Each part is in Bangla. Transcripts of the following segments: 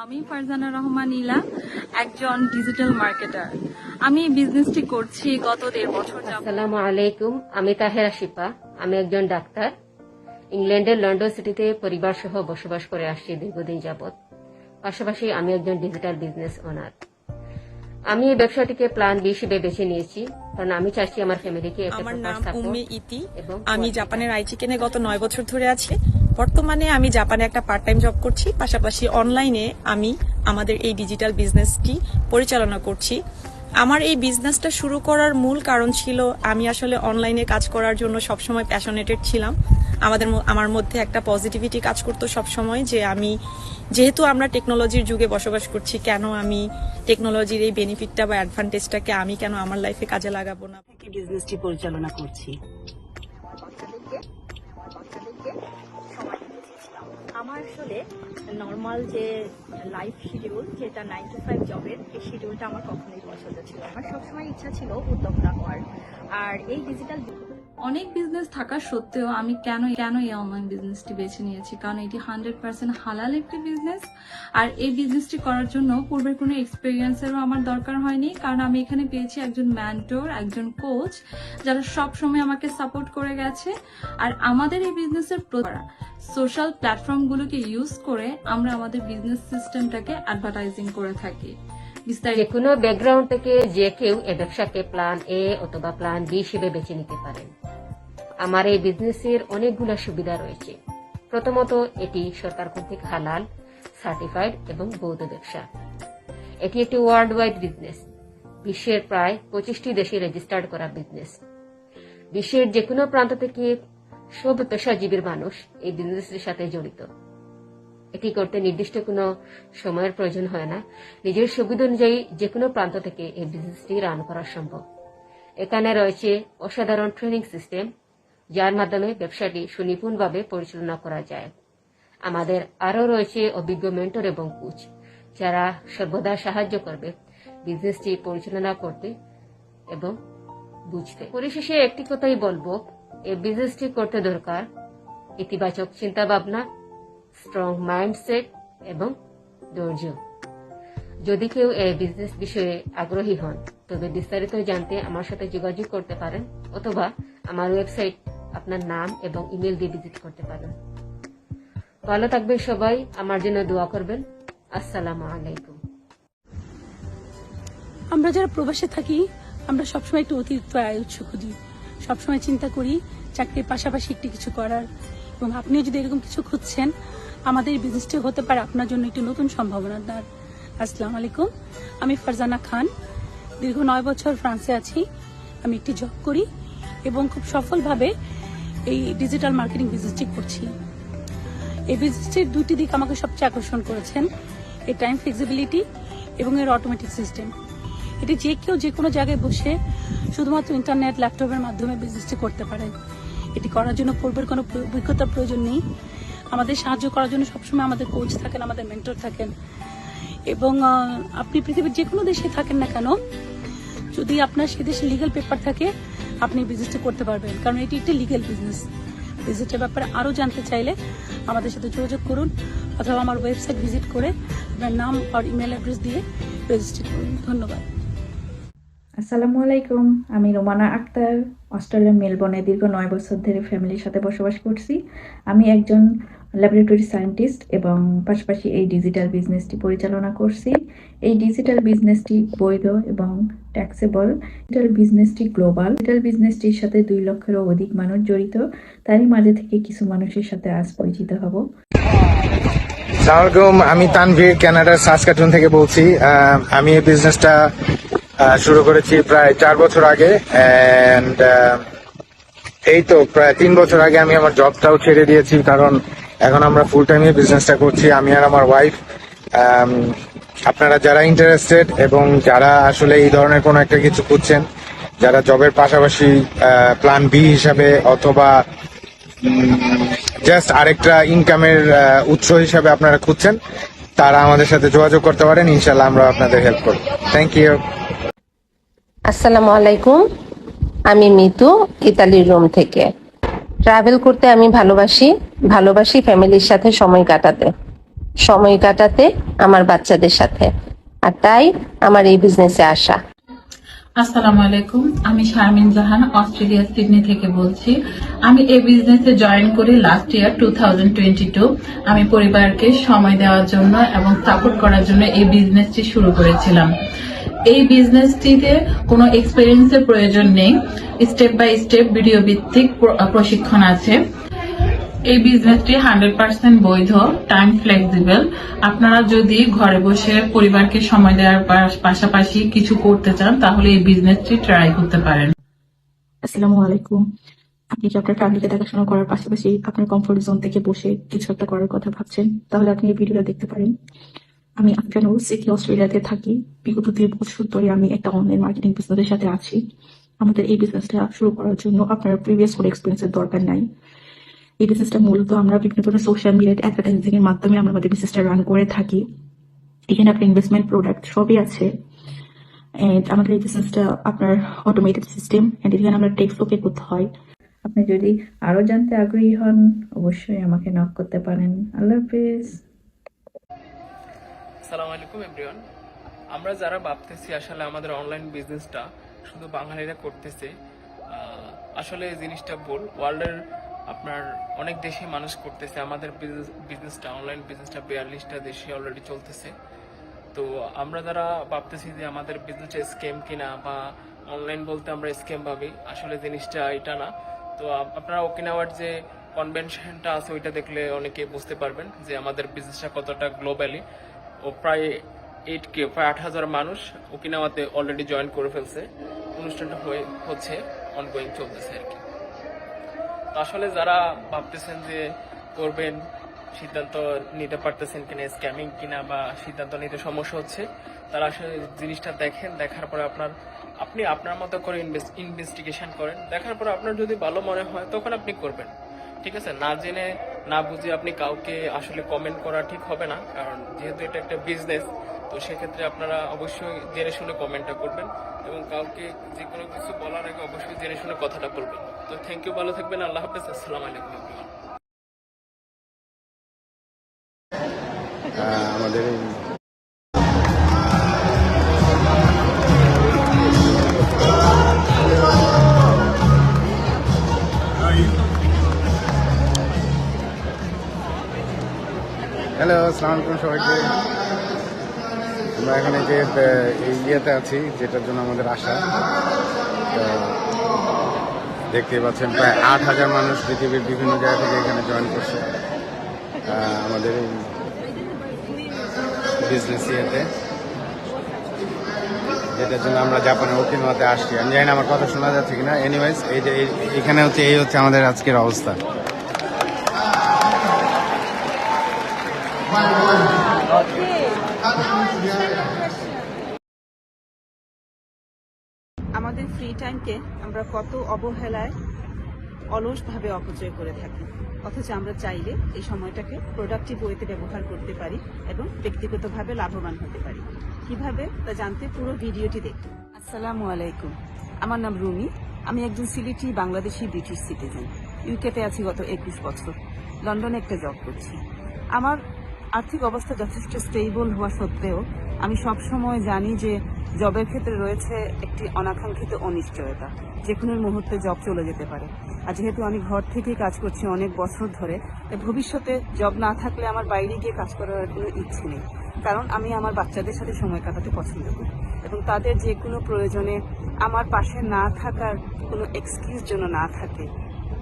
আমি ফারজানা রহমান ইলা, একজন ডিজিটাল মার্কেটার। আমি এই বিজনেসটি করছি গত 1.5 বছর যাবত। আসসালামু আলাইকুম, আমি তাহেরা শিপা। আমি একজন ডাক্তার। ইংল্যান্ডের লন্ডন সিটিতে পরিবার সহ বসবাস করে আসছি দীর্ঘদিন যাবত। পাশাপাশি আমি একজন ডিজিটাল বিজনেস ওনার। আমি এই ব্যবসাটিকে প্ল্যান বি হিসেবে বেছে নিয়েছি, কারণ আমি চাচ্ছি আমার ফ্যামিলিকে একটা আমার নাম প্রপার উম্মে সাপোর্ট ইতি। এবং আমি জাপানের আই চিকেনে গত 9 বছর ধরে আছি। বর্তমানে আমি জাপানে একটা পার্ট টাইম জব করছি, পাশাপাশি অনলাইনে আমি আমাদের এই ডিজিটাল বিজনেসটি পরিচালনা করছি। আমার এই বিজনেসটা শুরু করার মূল কারণ ছিল আমি আসলে অনলাইনে কাজ করার জন্য সবসময় প্যাশনেটেড ছিলাম। আমার মধ্যে একটা পজিটিভিটি কাজ করতো সবসময় যে আমি যেহেতু আমরা টেকনোলজির যুগে বসবাস করছি, কেন আমি টেকনোলজির এই বেনিফিটটা বা অ্যাডভান্টেজটাকে আমি কেন আমার লাইফে কাজে লাগাবো না। বিজনেসটি পরিচালনা করছি। আমার আসলে নর্মাল যে লাইফ শিডিউল, যেটা 9 to 5 জবের, এই শিডিউলটা আমার কখনোই পছন্দ ছিল। আমার সবসময় ইচ্ছা ছিল উদ্যোক্তা হওয়ার। আর এই ডিজিটাল অনেক বিজনেস থাকা সত্ত্বেও আমি কেন এই অনলাইন বিজনেসটি বেছে নিয়েছি, কারণ এটি 100% হালাল একটি বিজনেস। আর এই বিজনেসটি করার জন্য পূর্বের কোনো এক্সপিরিয়েন্সেরও আমার দরকার হয়নি, কারণ আমি এখানে পেয়েছি একজন মেন্টর, একজন কোচ, যারা সব সময় আমাকে সাপোর্ট করে গেছে। আর আমাদের এই বিজনেসের সোশ্যাল প্ল্যাটফর্মগুলোকে ইউজ করে আমরা আমাদের বিজনেস সিস্টেমটাকে অ্যাডভার্টাইজিং করে থাকি। যে কোনো ব্যাকগ্রাউন্ড থেকে যে কেউ এই ব্যবসাকে প্ল্যান এ অথবা প্ল্যান বি হিসেবে বেছে নিতে পারেন। আমার এই বিজনেসের অনেকগুলো সুবিধা রয়েছে। প্রথমত, এটি সরকার কর্তৃক হালাল, সার্টিফাইড এবং বৈধ ব্যবসা। এটি একটি ওয়ার্ল্ড ওয়াইড বিজনেস, বিশ্বের প্রায় 25টি দেশে রেজিস্টার্ড করা বিজনেস। বিশ্বের যে কোনো প্রান্ত থেকে সব পেশাজীবীর মানুষ এই বিজনেসের সাথে জড়িত। এটি করতে নির্দিষ্ট কোনো সময়ের প্রয়োজন হয় না। নিজের সুবিধা অনুযায়ী যে কোনো প্রান্ত থেকে এই বিজনেসটি রান করা সম্ভব। এখানে রয়েছে অসাধারণ ট্রেনিং সিস্টেম, যার মাধ্যমে ব্যবসাটি সুনিপুণভাবে পরিচালনা করা যায়। আমাদের আরও রয়েছে অভিজ্ঞ মেন্টর এবং কোচ, যারা সর্বদা সাহায্য করবে বিজনেসটি পরিচালনা করতে এবং বুঝতে। পরিশেষে একটি কথাই বলবো, এই বিজনেসটি করতে দরকার ইতিবাচক চিন্তা ভাবনা, স্ট্রং মাইন্ডসেট এবং ধৈর্য। যদি কেউ এই বিজনেস বিষয়ে আগ্রহী হন, তবে বিস্তারিত জানতে আমার সাথে যোগাযোগ করতে পারেন, অথবা আমার ওয়েবসাইট আপনার নাম এবং ইমেল দিয়ে ভিজিট করতে পারেন। ভালো থাকবেন সবাই, আমার জন্য দোয়া করবেন। আসসালামু আলাইকুম। আমরা যারা প্রবাসে থাকি, আমরা সবসময় একটু অতিরিক্ত আয় উৎস খুঁজি। সবসময় চিন্তা করি চাকরির পাশাপাশি একটু কিছু করার। এবং আপনিও যদি এরকম কিছু খুঁজছেন, আমাদের এই বিজনেসটি হতে পারে আপনার জন্য একটি নতুন সম্ভাবনার দ্বার। আসসালামু আলাইকুম, আমি ফারজানা খান। দীর্ঘ 9 বছর ফ্রান্সে আছি। আমি একটি জব করি এবং খুব সফলভাবে এই ডিজিটাল মার্কেটিং বিজনেসটি করছি। এই বিজনেসটির 2টি দিক আমাকে সবচেয়ে আকর্ষণ করেছেন, এর টাইম ফ্লেক্সিবিলিটি এবং এর অটোমেটিক সিস্টেম। এটি যে কেউ যে কোনো জায়গায় বসে শুধুমাত্র ইন্টারনেট, ল্যাপটপের মাধ্যমে বিজনেসটি করতে পারে। এটি করার জন্য পূর্বের কোনো অভিজ্ঞতার প্রয়োজন নেই। আমাদের সাহায্য করার জন্য সবসময় আমাদের কোচ থাকেন, আমাদের মেন্টর থাকেন। এবং আপনি পৃথিবীর যে কোনো দেশে থাকেন না কেন, যদি আপনার সে দেশে লিগ্যাল পেপার থাকে, আপনি বিজনেসটি করতে পারবেন, কারণ এটি একটি লিগ্যাল বিজনেস। বিজনেসের ব্যাপারে আরও জানতে চাইলে আমাদের সাথে যোগাযোগ করুন, অথবা আমার ওয়েবসাইট ভিজিট করে আপনার নাম আর ইমেল অ্যাড্রেস দিয়ে রেজিস্ট্রেট করুন। ধন্যবাদ। আসসালামু আলাইকুম, আমি রোমানা আক্তার। অস্ট্রেলিয়ার মেলবোর্নে দীর্ঘ 9 বছর ধরে ফ্যামিলির সাথে বসবাস করছি। আমি একজন ল্যাবরেটরি সায়েন্টিস্ট এবং পাশাপাশি এই ডিজিটাল বিজনেসটি পরিচালনা করছি। এই ডিজিটাল বিজনেসটি বৈধ এবং ট্যাক্সেবল। ডিজিটাল বিজনেসটি গ্লোবাল। ডিজিটাল বিজনেসটির সাথে 2 লক্ষেরও অধিক মানুষ জড়িত। তারই মাঝে থেকে কিছু মানুষের সাথে আজ পরিচিত হব। আসসালামু আলাইকুম, আমি তানভীর, কানাডার সাসকাটুন থেকে বলছি। আমি এই বিজনেসটা শুরু করেছি প্রায় 4 বছর আগে। এই তো প্রায় 3 বছর আগে আমি আমার জবটাও ছেড়ে দিয়েছি, কারণ এখন আমরা ফুল টাইমে বিজনেসটা করছি, আমি আর আমার ওয়াইফ। আপনারা যারা ইন্টারেস্টেড এবং যারা আসলে এই ধরনের কোনো একটা কিছু খুঁজছেন, যারা জবের পাশাপাশি প্ল্যান বি হিসাবে অথবা জাস্ট আরেকটা ইনকামের উৎস হিসাবে আপনারা খুঁজছেন, তারা আমাদের সাথে যোগাযোগ করতে পারেন। ইনশাল্লাহ আমরা আপনাদের হেল্প করব। Thank you. আসসালামু আলাইকুম, আমি মিতু, ইতালির রোম থেকে। ট্রাভেল করতে আমি ভালোবাসি ফ্যামিলির সাথে সময় কাটাতে। সময় কাটাতে আমার বাচ্চাদের সাথে, আর তাই আমার এই বিজনেসে আসা। আসসালামু আলাইকুম, আমি শারমিন জাহান অস্ট্রেলিয়া সিডনি থেকে বলছি। আমি এই বিজনেসে জয়েন করি লাস্ট ইয়ার 2022। আমি পরিবারকে সময় দেওয়ার জন্য এবং সাপোর্ট করার জন্য এই বিজনেসটি শুরু করেছিলাম। এই বিজনেসটিতে কোনো এক্সপেরিয়েন্সের প্রয়োজন নেই, স্টেপ বাই স্টেপ ভিডিও ভিত্তিক প্রশিক্ষণ আছে। এই বিজনেসটি 100% বৈধ, টাইম ফ্লেক্সিবল। আপনারা যদি ঘরে বসে পরিবারকে সময় দেওয়ার পাশাপাশি কিছু করতে চান তাহলে এই বিজনেসটি ট্রাই করতে পারেন। আসসালামু আলাইকুম। আপনি কি আপনার ফ্যামিলিকে দেখাশোনা করার পাশাপাশি আপনার কমফোর্ট জোন থেকে বসে কিছু একটা করার কথা ভাবছেন, তাহলে আপনি এই ভিডিওটা দেখতে পারেন। আমি আফগানুর সিডনি অস্ট্রেলিয়াতে থাকি। বিগত 2 বছর ধরে আমি একটা অনলাইন মার্কেটিং বিজনেসের সাথে আছি। আমাদের এই বিজনেসটা শুরু করার জন্য আপনার প্রিভিয়াস কোনো এক্সপিরিয়েন্সের দরকার নাই। এই বিজনেসটা মূলত আমরা বিভিন্ন সোশ্যাল মিডিয়া অ্যাডভার্টাইজিং এর মাধ্যমে আমরা আমাদের বিজনেসটা রান করে থাকি। এখানে আপনার ইনভেস্টমেন্ট, প্রোডাক্ট সবই আছে। এন্ড আমাদের এই বিজনেসটা আপনার অটোমেটেড সিস্টেম, এন্ড এখানে আমরা টেক্সট ওকে করতে হয়। আপনি যদি আরো জানতে আগ্রহী হন অবশ্যই আমাকে নক করতে পারেন। আল্লাহ হাফেজ। আসসালামু আলাইকুম এভরিওয়ান। আমরা যারা ভাবতেছি আসলে আমাদের অনলাইন বিজনেসটা শুধু বাঙালিরা করতেছে, আসলে এই জিনিসটা ভুল। ওয়ার্ল্ডের আপনার অনেক দেশে মানুষ করতেছে। আমাদের বিজনেসটা, অনলাইন বিজনেসটা 42টা দেশে অলরেডি চলতেছে। তো আমরা যারা ভাবতেছি যে আমাদের বিজনেসটা স্ক্যাম কিনা বা অনলাইন বলতে আমরা স্ক্যাম ভাবি, আসলে জিনিসটা এটা না। তো আপনারা ওকিনাওয়ার যে কনভেনশনটা আছে ওইটা দেখলে অনেকে বুঝতে পারবেন যে আমাদের বিজনেসটা কতটা গ্লোবালি। ও প্রায় 8,000 মানুষ ওকিনাওয়াতে অলরেডি জয়েন করে ফেলছে। অনুষ্ঠানটা হচ্ছে অনগোয়িং চলতেছে আর কি। তো আসলে যারা ভাবতেছেন যে করবেন, সিদ্ধান্ত নিতে পারতেছেন কিনা, স্ক্যামিং কিনা বা সিদ্ধান্ত নিতে সমস্যা হচ্ছে, তারা আসলে জিনিসটা দেখেন। দেখার পরে আপনি আপনার মতো করে ইনভেস্টিগেশন করেন। দেখার পরে আপনার যদি ভালো মনে হয় তখন আপনি করবেন, ঠিক আছে? না জেনে না বুঝে আপনি কাউকে আসলে কমেন্ট করা ঠিক হবে না, কারণ যেহেতু এটা একটা বিজনেস। তো সেক্ষেত্রে আপনারা অবশ্যই জেনে শুনে কমেন্টটা করবেন এবং কাউকে যে কোনো কিছু বলার আগে অবশ্যই জেনে শুনে কথাটা বলবেন। তো থ্যাংক ইউ, ভালো থাকবেন, আল্লাহ হাফেজ, আসসালামু আলাইকুম। আমাদের হ্যালো, আসসালামু আলাইকুম সবাইকে। আমরা এখানে যে এই ইয়েতে আছি যেটার জন্য আমাদের আশা, দেখতেই পাচ্ছেন প্রায় 8,000 মানুষ পৃথিবীর বিভিন্ন জায়গা থেকে এখানে জয়েন করছে আমাদের এই বিজনেস ইয়েতে, যেটার জন্য আমরা জাপানের ওকিনাওয়াতে আসছি। আমি জানি না আমার কথা শোনা যাচ্ছে কিনা। এনিওয়েজ, এই যে এখানে হচ্ছে এই হচ্ছে আমাদের আজকের অবস্থা। আমাদের ফ্রি টাইমকে আমরা কত অবহেলায় অলসভাবে অপচয় করে থাকি, অথচ আমরা চাইলে এই সময়টাকে প্রোডাক্টিভ ওয়েতে ব্যবহার করতে পারি এবং ব্যক্তিগতভাবে লাভবান হতে পারি। কিভাবে তা জানতে পুরো ভিডিওটি দেখুন। আসসালামু আলাইকুম, আমার নাম রুমি। আমি একজন সিলেটি বাংলাদেশি ব্রিটিশ সিটিজেন। ইউকেতে আছি গত 21 বছর। লন্ডনে একটা জব করছি। আমার আর্থিক অবস্থা যথেষ্ট স্টেবল হওয়া সত্ত্বেও আমি সবসময় জানি যে জবের ক্ষেত্রে রয়েছে একটি অনাকাঙ্ক্ষিত অনিশ্চয়তা, যে কোনো মুহূর্তে জব চলে যেতে পারে। আর যেহেতু আমি ঘর থেকেই কাজ করছি অনেক বছর ধরে, তাই ভবিষ্যতে জব না থাকলে আমার বাইরে গিয়ে কাজ করার কোনো ইচ্ছে নেই, কারণ আমি আমার বাচ্চাদের সাথে সময় কাটাতে পছন্দ করি এবং তাদের যে কোনো প্রয়োজনে আমার পাশে না থাকার কোনো এক্সকিউজ যেন না থাকে,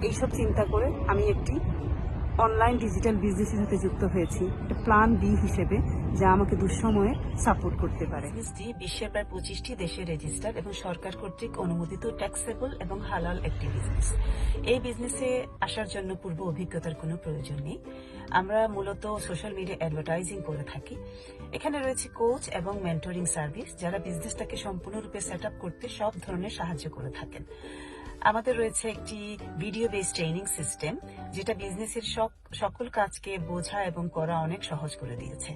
এইসব চিন্তা করে আমি একটি অনলাইন ডিজিটাল বিজনেসের সাথে যুক্ত হয়েছি প্ল্যান বি হিসেবে, যা আমাকে দুঃসময়ে সাপোর্ট করতে পারে। বিজনেসটি বিশ্বের প্রায় 25টি দেশে রেজিস্টার্ড এবং সরকার কর্তৃক অনুমোদিত ট্যাক্সেবল এবং হালাল একটি বিজনেস। এই বিজনেসে আসার জন্য পূর্ব অভিজ্ঞতার কোনো প্রয়োজন নেই। আমরা মূলত সোশ্যাল মিডিয়া অ্যাডভার্টাইজিং করে থাকি। এখানে রয়েছে কোচ এবং মেন্টরিং সার্ভিস, যারা বিজনেসটাকে সম্পূর্ণরূপে সেট আপ করতে সব ধরনের সাহায্য করে থাকেন। আমাদের রয়েছে একটি ভিডিও বেসড ট্রেনিং সিস্টেম, যেটা বিজনেসের সকল কাজকে বোঝা এবং করা অনেক সহজ করে দিয়েছে।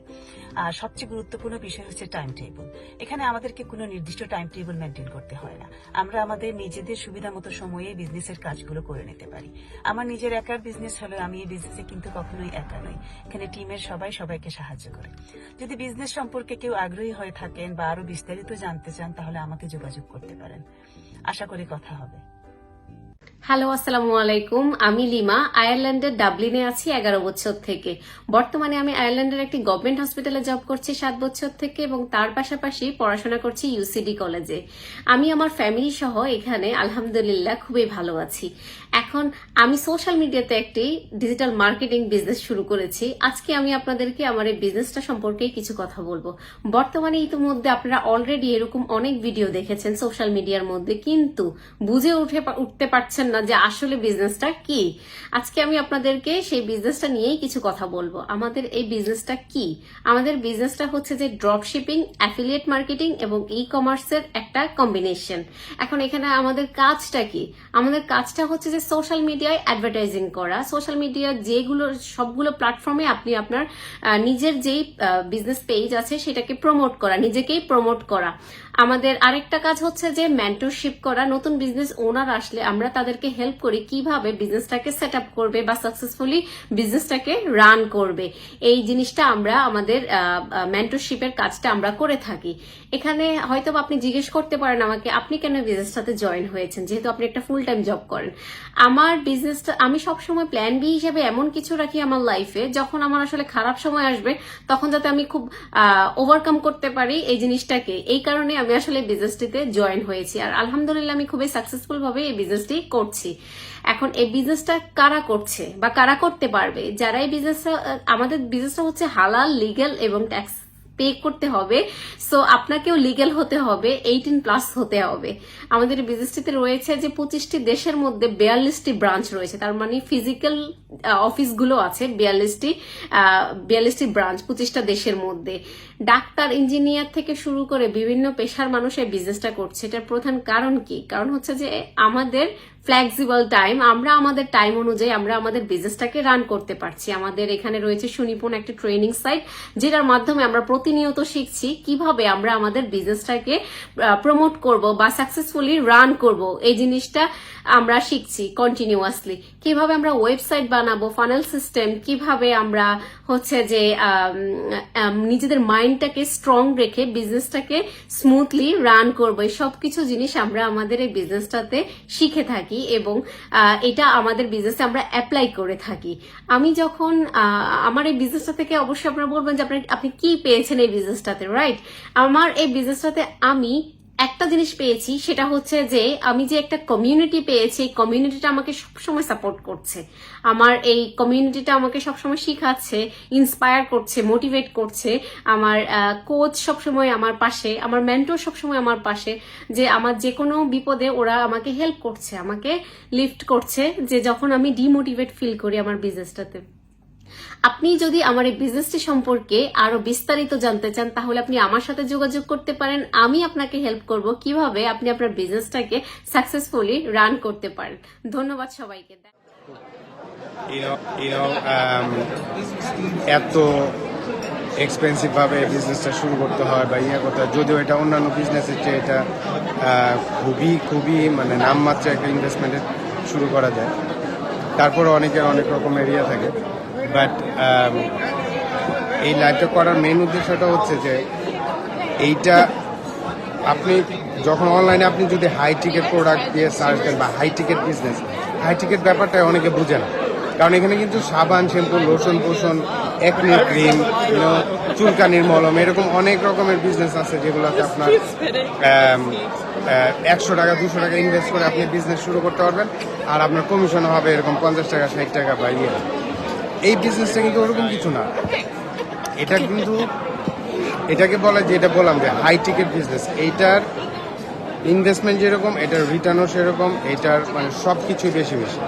আর সবচেয়ে গুরুত্বপূর্ণ বিষয় হচ্ছে টাইম টেবিল। এখানে আমাদেরকে কোনো নির্দিষ্ট টাইম টেবিল মেনটেন করতে হয় না। আমরা আমাদের নিজেদের সুবিধা মতো সময়ে বিজনেসের কাজগুলো করে নিতে পারি। আমার নিজের একার বিজনেস হলে আমি এই বিজনেসে কিন্তু কখনোই একা নই। এখানে টিমের সবাই সবাইকে সাহায্য করে। যদি বিজনেস সম্পর্কে কেউ আগ্রহী হয়ে থাকেন বা আরো বিস্তারিত জানতে চান, তাহলে আমাকে যোগাযোগ করতে পারেন। আশা করি কথা হবে। হ্যালো, আসসালামু আলাইকুম। আমি লিমা, আয়ারল্যান্ডের ডাবলিনে আছি 11 বছর থেকে। বর্তমানে আমি আয়ারল্যান্ডের একটি গভর্নমেন্ট হসপিটালে জব করছি 7 বছর থেকে এবং তার পাশাপাশি পড়াশোনা করছি ইউসিডি কলেজে। আমি আমার ফ্যামিলি সহ এখানে আলহামদুলিল্লাহ খুবই ভালো আছি। এখন আমি সোশ্যাল মিডিয়াতে একটি ডিজিটাল মার্কেটিং বিজনেস শুরু করেছি। আজকে আমি আপনাদেরকে আমার এই বিজনেসটা সম্পর্কে কিছু কথা বলবো। বর্তমানে ইতিমধ্যে আপনারা অলরেডি এরকম অনেক ভিডিও দেখেছেন সোশ্যাল মিডিয়ার মধ্যে, কিন্তু বুঝে উঠতে পারছেন না যে আসলে বিজনেসটা কি। আজকে আমি আপনাদেরকে সেই বিজনেসটা নিয়েই কিছু কথা বলবো। আমাদের এই বিজনেসটা কি? আমাদের বিজনেসটা হচ্ছে যে ড্রপ শিপিং, অ্যাফিলিয়েট মার্কেটিং এবং ই কমার্সের একটা কম্বিনেশন। এখন এখানে আমাদের কাজটা কি? আমাদের কাজটা হচ্ছে যে সোশ্যাল মিডিয়ায় অ্যাডভার্টাইজিং করা। সোশ্যাল মিডিয়া যেগুলো সবগুলো প্ল্যাটফর্মে আপনি আপনার নিজের যেই বিজনেস পেজ আছে সেটাকে প্রমোট করা, নিজেকেই প্রমোট করা। আমাদের আরেকটা কাজ হচ্ছে যে মেন্টরশিপ করা। নতুন বিজনেস ওনার আসলে আমরা তাদেরকে হেল্প করি কিভাবে বিজনেসটাকে সেট আপ করবে বা সাকসেসফুলি বিজনেসটাকে রান করবে। এই জিনিসটা আমরা আমাদের মেন্টরশিপের কাজটা আমরা করে থাকি। এখানে হয়তো আপনি জিজ্ঞেস করতে পারেন আমাকে, আপনি কেন বিজনেসটাতে জয়েন হয়েছেন, যেহেতু আপনি একটা ফুল টাইম জব করেন। আমার বিজনেসটা আমি সবসময় প্ল্যান বি হিসেবে এমন কিছু রাখি আমার লাইফে, যখন আমার আসলে খারাপ সময় আসবে তখন যাতে আমি খুব ওভারকাম করতে পারি এই জিনিসটাকে। এই কারণে আমি আসলে বিজনেসটিতে জয়েন হয়েছি আর আলহামদুলিল্লাহ আমি খুবই সাকসেসফুল ভাবে এই বিজনেসটি করছি। এখন এই বিজনেসটা কারা করছে বা কারা করতে পারবে? যারা এই বিজনেসটা, আমাদের বিজনেসটা হচ্ছে হালাল, লিগ্যাল এবং ট্যাক্স পে করতে হবে। সো আপনাকেও লিগ্যাল হতে হবে, 18+ হতে হবে। আমাদের বিজনেসটিতে রয়েছে যে 25টি দেশের মধ্যে 42টি ব্রাঞ্চ রয়েছে। তার মানে ফিজিক্যাল অফিসগুলো আছে 42টি ব্রাঞ্চ 25টা দেশের মধ্যে। ডাক্তার, ইঞ্জিনিয়ার থেকে শুরু করে বিভিন্ন পেশার মানুষ এই বিজনেসটা করছে। এটার প্রধান কারণ কি? কারণ হচ্ছে যে আমাদের ফ্লেক্সিবল টাইম, আমরা আমাদের টাইম অনুযায়ী আমরা আমাদের বিজনেসটাকে রান করতে পারছি। আমাদের এখানে রয়েছে সুনিপুণ একটা ট্রেনিং সাইট, যেটার মাধ্যমে আমরা প্রতিনিয়ত শিখছি কিভাবে আমরা আমাদের বিজনেসটাকে প্রমোট করব বা সাকসেসফুলি রান করব। এই জিনিসটা আমরা শিখছি কন্টিনিউয়াসলি। কিভাবে আমরা ওয়েবসাইট বানাবো, ফানেল সিস্টেম, কিভাবে আমরা হচ্ছে যে নিজেদের মাইন্ডটাকে স্ট্রং রেখে বিজনেসটাকে স্মুথলি রান করবো। এই সবকিছু জিনিস আমরা আমাদের এই বিজনেসটাতে শিখে থাকি এবং এটা আমাদের বিজনেসে আমরা অ্যাপ্লাই করে থাকি। আমি যখন আমার এই বিজনেসটা থেকে, অবশ্যই আপনারা বলবেন যে আপনি কি পেয়েছেন এই বিজনেসটাতে, রাইট? আমার এই বিজনেসটাতে আমি একটা জিনিস পেয়েছি, সেটা হচ্ছে যে আমি যে একটা কমিউনিটি পেয়েছি, এই কমিউনিটিটা আমাকে সবসময় সাপোর্ট করছে। আমার এই কমিউনিটিটা আমাকে সবসময় শিখাচ্ছে, ইন্সপায়ার করছে, মোটিভেট করছে। আমার কোচ সবসময় আমার পাশে, আমার মেন্টর সবসময় আমার পাশে, যে আমার যে কোনো বিপদে ওরা আমাকে হেল্প করছে, আমাকে লিফট করছে, যে যখন আমি ডিমোটিভেট ফিল করি আমার বিজনেসটাতে। আপনি যদি আমার এই বিজনেসটি সম্পর্কে আরো বিস্তারিত জানতে চান, তাহলে আপনি আমার সাথে যোগাযোগ করতে পারেন। আমি আপনাকে হেল্প করব কিভাবে আপনি আপনার বিজনেসটাকে সাকসেসফুলি রান করতে পারেন। ধন্যবাদ সবাইকে। এত এক্সপেন্সিভ ভাবে বিজনেসটা শুরু করতে হয় বা করতে হয়, যদিও এটা অন্যান্য বিজনেসের চেয়ে এটা খুবই মানে নামমাত্র একটা ইনভেস্টমেন্টে শুরু করা যায়। তারপরে অনেকের অনেক রকমের ইয়ে থাকে, বাট এই লাইভটা করার মেইন উদ্দেশ্যটা হচ্ছে যে এইটা আপনি যখন অনলাইনে আপনি যদি হাই টিকেট প্রোডাক্ট দিয়ে সার্চ করেন বা high ticket business, high ticket ব্যাপারটা অনেকে বুঝে না। কারণ এখানে কিন্তু সাবান, শ্যাম্পু, লোশন, পোষণ, একনি ক্রিম, চুলকানির মলম, এরকম অনেক রকমের বিজনেস আছে যেগুলোতে আপনার 100 টাকা 200 টাকা ইনভেস্ট করে আপনি বিজনেস শুরু করতে পারবেন আর আপনার কমিশন হবে এরকম 50 টাকা 60 টাকা বা ইয়ে। এই বিজনেসটা কিন্তু ওরকম কিছু না। এটা কিন্তু এটাকে বলা, যেটা বললাম যে হাই টিকেট বিজনেস, এইটার ইনভেস্টমেন্ট যেরকম এটার রিটার্নও সেরকম, এটার মানে সব কিছুই বেশি বেশি।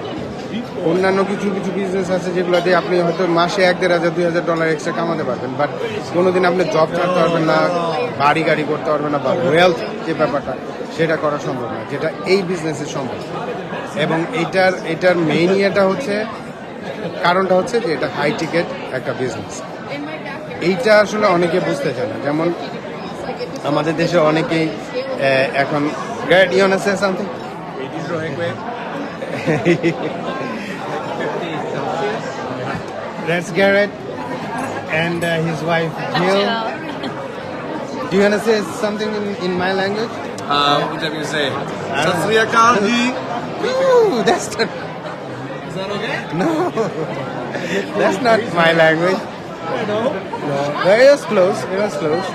অন্যান্য কিছু কিছু বিজনেস আছে যেগুলোতে আপনি হয়তো মাসে $1,000 $2,000 এক্সট্রা কামাতে পারবেন, বাট কোনোদিন আপনি জব ছাড়তে পারবেন না, গাড়ি করতে পারবেন না, বা ওয়েলথ যে ব্যাপারটা সেটা করা সম্ভব না, যেটা এই বিজনেসের সম্ভব। এবং এটার মেইন ইয়েটা হচ্ছে, কারণটা হচ্ছে যে এটা হাই টিকেট একটা বিজনেস। এইটা আসলে অনেকে বুঝতে চায় না। যেমন আমাদের দেশে অনেকেই এখন Garrett, you wanna say something? That's Garrett and his wife Jill. Do you wanna say something in my language? What would you have to say? Sat Sri Akal ji. Ooh, that's not. Is that okay? No, that's not my language. No, it was close. It was close.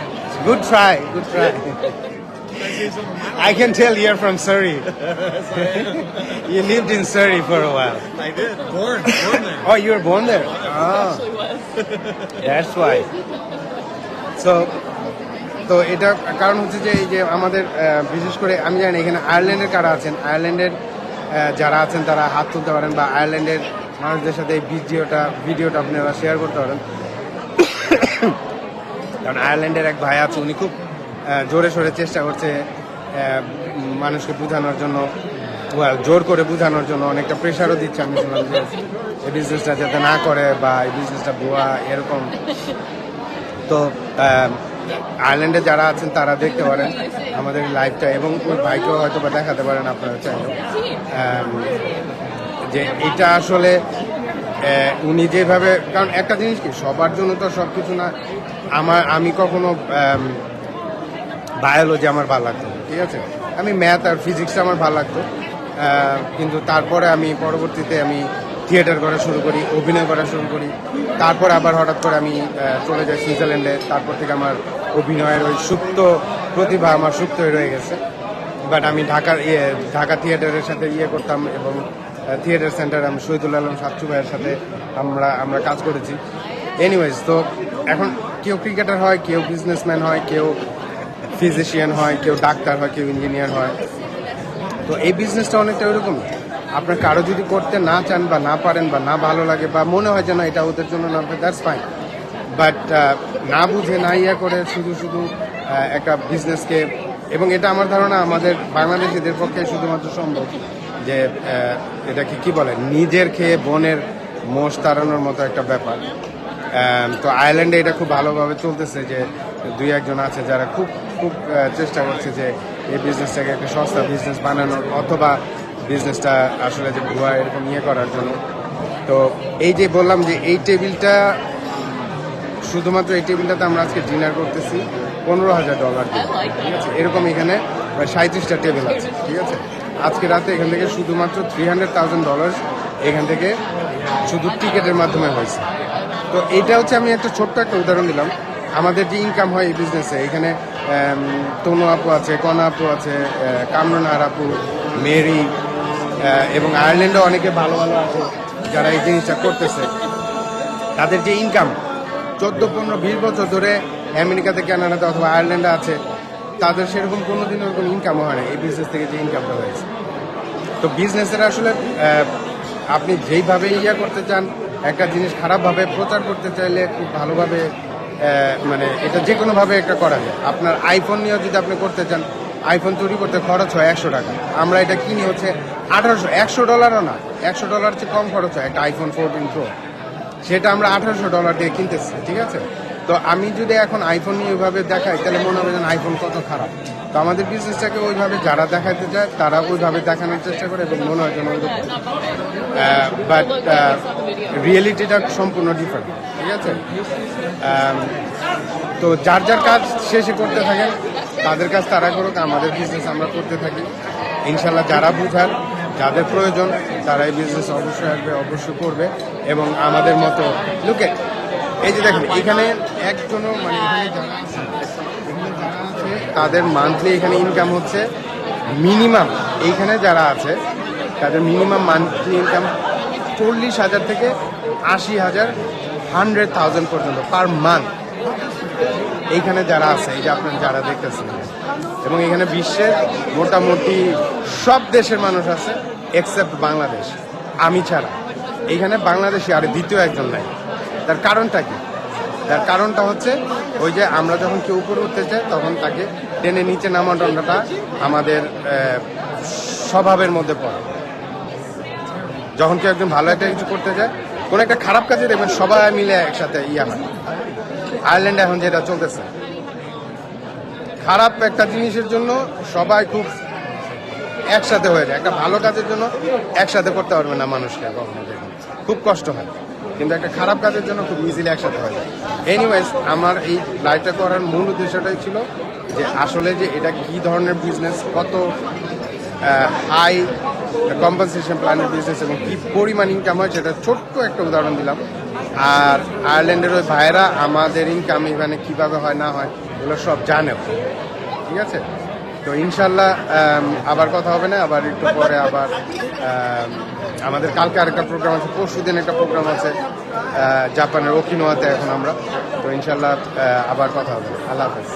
Good try. Good try. I can tell you're from Surrey. You lived in Surrey for a while. I did. Born there. Oh, you were born there. Oh, that's why. তো এটা কারণ হচ্ছে যে এই যে আমাদের বিশেষ করে আমি জানি এখানে আয়ারল্যান্ডের কারা আছেন, আয়ারল্যান্ডের যারা আছেন তারা হাত তুলতে পারেন, বা আয়ারল্যান্ডের মানুষদের সাথে এই ভিডিওটা আপনারা শেয়ার করতে পারেন। কারণ আয়ারল্যান্ডের এক ভাই আছে, উনি খুব জোরে সোরে চেষ্টা করছে মানুষকে বোঝানোর জন্য, জোর করে বোঝানোর জন্য, অনেকটা প্রেশারও দিচ্ছে। আমি শুনলাম যে এই বিজনেসটা যাতে না করে, বা এই বিজনেসটা ভুয়া এরকম। তো আয়ারল্যান্ডে যারা আছেন তারা দেখতে পারেন আমাদের লাইভটা, এবং ওই ভাইকেও হয়তো বা দেখাতে পারেন আপনারা চাইলেও, যে এটা আসলে উনি যেভাবে, কারণ একটা জিনিস কি, সবার জন্য তো সব কিছু না। আমি কখনো বায়োলজি আমার ভালো লাগতো, ঠিক আছে, আমি ম্যাথ আর ফিজিক্সটা আমার ভালো লাগতো, কিন্তু তারপরে আমি পরবর্তীতে আমি থিয়েটার করা শুরু করি, অভিনয় করা শুরু করি। তারপর আবার হঠাৎ করে আমি চলে যাই সুইজারল্যান্ডে। তারপর থেকে আমার অভিনয়ের ওই সুপ্ত প্রতিভা আমার সুপ্ত হয়ে রয়ে গেছে। বাট আমি ঢাকা থিয়েটারের সাথে করতাম, এবং থিয়েটার সেন্টার আমি শহীদুল আলম সাচ্চু ভাইয়ের সাথে আমরা কাজ করেছি। এনিওয়েজ, তো এখন কেউ ক্রিকেটার হয়, কেউ বিজনেসম্যান হয়, কেউ ফিজিশিয়ান হয়, কেউ ডাক্তার হয়, কেউ ইঞ্জিনিয়ার হয়। তো এই বিজনেসটা অনেকটা ওইরকমই। আপনার কারো যদি করতে না চান, বা না পারেন, বা না ভালো লাগে, বা মনে হয় যেন এটা ওদের জন্য না, দ্যাটস ফাইন। বাট না বুঝে না করে শুধু একটা বিজনেসকে, এবং এটা আমার ধারণা আমাদের বাংলাদেশিদের পক্ষে শুধুমাত্র সম্ভব, যে এটাকে কি বলে, নিজের খেয়ে বোনের মোষ তাড়ানোর মতো একটা ব্যাপার। তো আয়ারল্যান্ডে এটা খুব ভালোভাবে চলতেছে, যে 2-1 জন আছে যারা খুব চেষ্টা করছে যে এই বিজনেসটাকে একটা সস্তা বিজনেস বানানোর, অথবা বিজনেসটা আসলে যে ভুয়া এরকম করার জন্য। তো এই যে বললাম যে এই টেবিলটা, শুধুমাত্র এই টেবিলটাতে আমরা আজকে ডিনার করতেছি $15,000 দিয়ে, ঠিক আছে। এরকম এখানে প্রায় 37টা টেবিল আছে, ঠিক আছে। আজকে রাতে এখান থেকে শুধুমাত্র $300,000 এখান থেকে শুধু টিকেটের মাধ্যমে হয়েছে। তো এইটা হচ্ছে, আমি একটা ছোট্ট একটা উদাহরণ দিলাম আমাদের যে ইনকাম হয় এই বিজনেসে। এখানে তনু আপু আছে, কনা আপু আছে, কামরুনার আপু, মেরি, এবং আয়ারল্যান্ডে অনেকে ভালো আছে যারা এই জিনিসটা করতেছে। তাদের যে ইনকাম 14-15-20 বছর ধরে আমেরিকাতে, কানাডাতে অথবা আয়ারল্যান্ডে আছে, তাদের সেরকম কোনোদিন ওরকম ইনকামও হয় না এই বিজনেস থেকে যে ইনকামটা হয়েছে। তো বিজনেসের আসলে আপনি যেইভাবে করতে চান, একটা জিনিস খারাপভাবে প্রচার করতে চাইলে খুব ভালোভাবে, মানে এটা যে কোনোভাবে একটা করা যায়। আপনার আইফোন নিয়েও যদি আপনি করতে চান, আইফোন তৈরি করতে খরচ হয় $100। আমরা এটা কিনি হচ্ছে $1,800 না, $100 চেয়ে কম খরচ হয় একটা iPhone 14 Pro, সেটা আমরা $1,800 দিয়ে কিনতেছি, ঠিক আছে। তো আমি যদি এখন আইফোন নিয়ে ওইভাবে দেখাই, তাহলে মনে হবে যেন আইফোন কত খারাপ। তো আমাদের বিজনেসটাকে ওইভাবে যারা দেখাতে চায় তারা ওইভাবে দেখানোর চেষ্টা করে, এবং মনে হয় যেন ওইরকম, বাট রিয়েলিটিটা সম্পূর্ণ ডিফারেন্ট, ঠিক আছে। তো যার কাজ শেষে করতে থাকেন, তাদের কাজ তারা করুক, আমাদের বিজনেস আমরা করতে থাকি। ইনশাল্লাহ যারা বুঝার, যাদের প্রয়োজন, তারা এই বিজনেস অবশ্যই আসবে, অবশ্যই করবে। এবং আমাদের মতো লুকে, এই যে দেখেন এখানে একজনও, মানে এখানে যারা আছে তাদের মান্থলি এখানে ইনকাম হচ্ছে মিনিমাম, এইখানে যারা আছে তাদের মিনিমাম মান্থলি ইনকাম 40,000 থেকে 80,000, 100,000 পর্যন্ত পার মান্থ এইখানে যারা আছে, এই যে আপনার যারা দেখতেছেন। এবং এখানে বিশ্বের মোটামুটি সব দেশের মানুষ আছে এক্সেপ্ট বাংলাদেশ, আমি ছাড়া। এইখানে বাংলাদেশি আর দ্বিতীয় একজন নাই। তার কারণটা কি? তার কারণটা হচ্ছে ওই যে আমরা যখন কেউ উপরে উঠতে চাই তখন তাকে টেনে নিচে নামানোটা আমাদের স্বভাবের মধ্যে পড়ে। যখন কেউ একজন ভালো একটা কিছু করতে যায়, কোনো একটা খারাপ কাজে দেখবেন সবাই মিলে একসাথে হয়। আয়ারল্যান্ডে এখন যেটা চলতেছে, খারাপ একটা জিনিসের জন্য সবাই খুব একসাথে হয়ে যায়, একটা ভালো কাজের জন্য একসাথে করতে পারবে না মানুষকে, কখনো দেখবেন খুব কষ্ট হয়, কিন্তু একটা খারাপ কাজের জন্য খুব ইজিলি একসাথে হয়ে যায়। এনিওয়েজ, আমার এই লাইভটা করার মূল উদ্দেশ্যটাই ছিল যে আসলে যে এটা কি ধরনের বিজনেস, কত হাই কম্পেনসেশন প্ল্যানের বিজনেস এবং কি পরিমাণ ইনকাম হয় সেটা ছোট্ট একটা উদাহরণ দিলাম। আর আয়ারল্যান্ডের ওই ভাইয়েরা আমাদের ইনকাম এখানে কিভাবে হয় না হয় এগুলো সব জানে, ঠিক আছে? তো ইনশাল্লাহ আবার কথা হবে না, আবার একটু পরে আবার আমাদের কালকে আরেকটা প্রোগ্রাম আছে, পরশু দিন একটা প্রোগ্রাম আছে জাপানের ওকিনাওয়াতে এখন আমরা। তো ইনশাল্লাহ আবার কথা হবে। আল্লাহ হাফেজ।